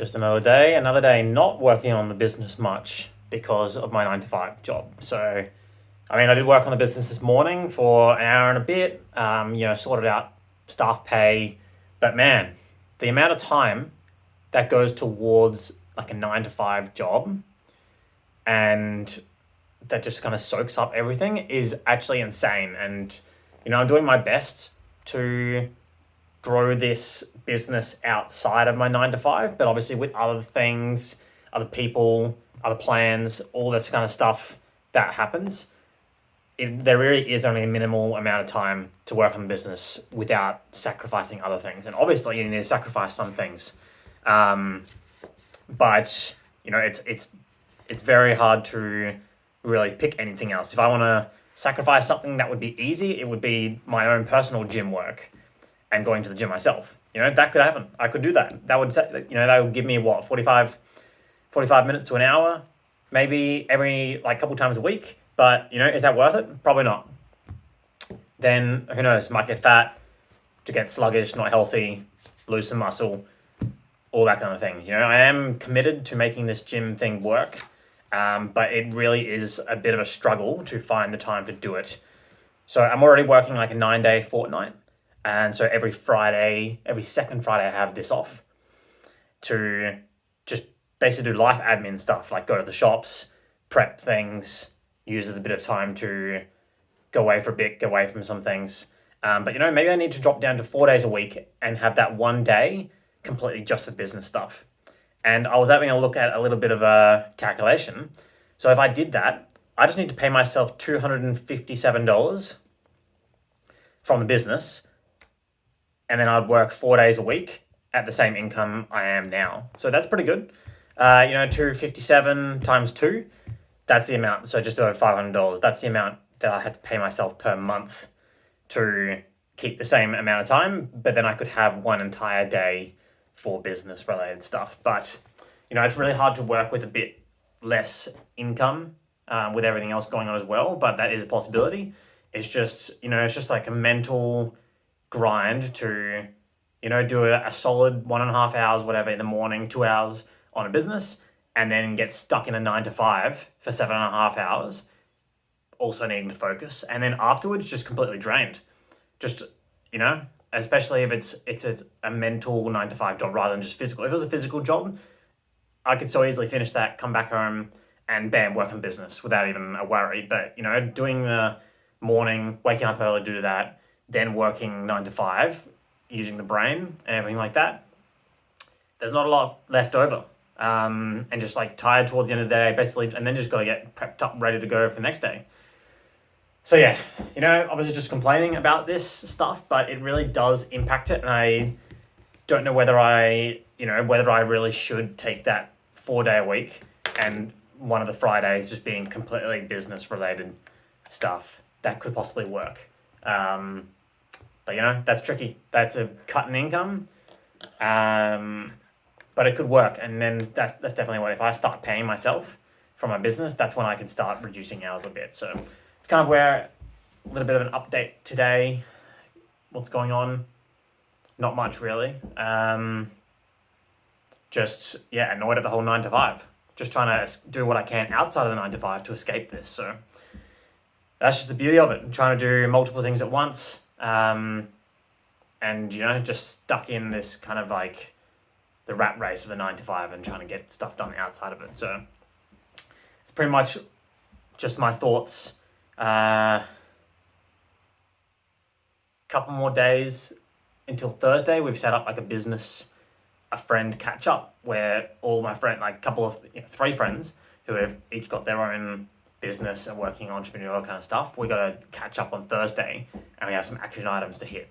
Just another day not working on the business much because of my 9 to 5 job. So, I did work on the business this morning for an hour and a bit, sorted out staff pay. But man, the amount of time that goes towards like a 9 to 5 job and that just kind of soaks up everything is actually insane. And, I'm doing my best to grow this business outside of my 9 to 5, but obviously with other things, other people, other plans, all this kind of stuff that happens, there really is only a minimal amount of time to work on the business without sacrificing other things. And obviously you need to sacrifice some things. But it's very hard to really pick anything else. If I want to sacrifice something that would be easy, it would be my own personal gym work and going to the gym myself. That could happen. I could do that. That would give me 45 minutes to an hour, maybe every couple times a week. But, is that worth it? Probably not. Then who knows, might get fat, to get sluggish, not healthy, lose some muscle, all that kind of things. I am committed to making this gym thing work. But it really is a bit of a struggle to find the time to do it. So I'm already working like a 9-day fortnight. And so every second Friday, I have this off to just basically do life admin stuff, like go to the shops, prep things, use it as a bit of time to go away for a bit, get away from some things. But maybe I need to drop down to 4 days a week and have that one day completely just for business stuff. And I was having a look at a little bit of a calculation. So if I did that, I just need to pay myself $257 from the business. And then I'd work 4 days a week at the same income I am now. So that's pretty good. 257 times 2, that's the amount. So just over $500. That's the amount that I had to pay myself per month to keep the same amount of time. But then I could have one entire day for business related stuff. But, it's really hard to work with a bit less income with everything else going on as well. But that is a possibility. It's just like a mental grind to, do a solid 1.5 hours, whatever, in the morning, 2 hours on a business, and then get stuck in a 9 to 5 for 7.5 hours, also needing to focus. And then afterwards, just completely drained. Just, especially if it's a mental 9 to 5 job rather than just physical. If it was a physical job, I could so easily finish that, come back home, and bam, work on business without even a worry. But, doing the morning, waking up early to do that, then working 9 to 5, using the brain and everything like that, there's not a lot left over. And just tired towards the end of the day, basically, and then just got to get prepped up, ready to go for the next day. So yeah, obviously just complaining about this stuff, but it really does impact it. And I don't know whether I really should take that 4-day a week and one of the Fridays just being completely business related stuff that could possibly work. But that's tricky. That's a cut in income. But it could work. And then that's definitely what, if I start paying myself for my business, that's when I can start reducing hours a bit. So it's kind of where a little bit of an update today. What's going on? Not much really. Annoyed at the whole 9 to 5. Just trying to do what I can outside of the 9 to 5 to escape this. So that's just the beauty of it. I'm trying to do multiple things at once. And just stuck in this kind of the rat race of the 9 to 5 and trying to get stuff done outside of it. So it's pretty much just my thoughts. Couple more days until Thursday. We've set up a friend catch up where all my friends, 3 friends who have each got their own business and working entrepreneurial kind of stuff. We got to catch up on Thursday and we have some action items to hit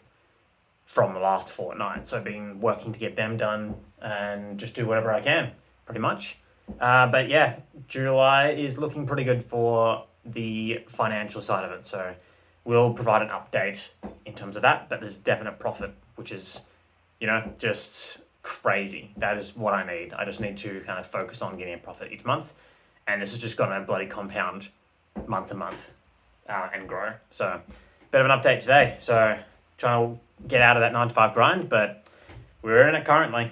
from the last fortnight. So I've been working to get them done and just do whatever I can, pretty much. But yeah, July is looking pretty good for the financial side of it. So we'll provide an update in terms of that, but there's definite profit, which is, just crazy. That is what I need. I just need to kind of focus on getting a profit each month. And this is just going to bloody compound month to month and grow. So bit of an update today. So trying to get out of that 9 to 5 grind, but we're in it currently.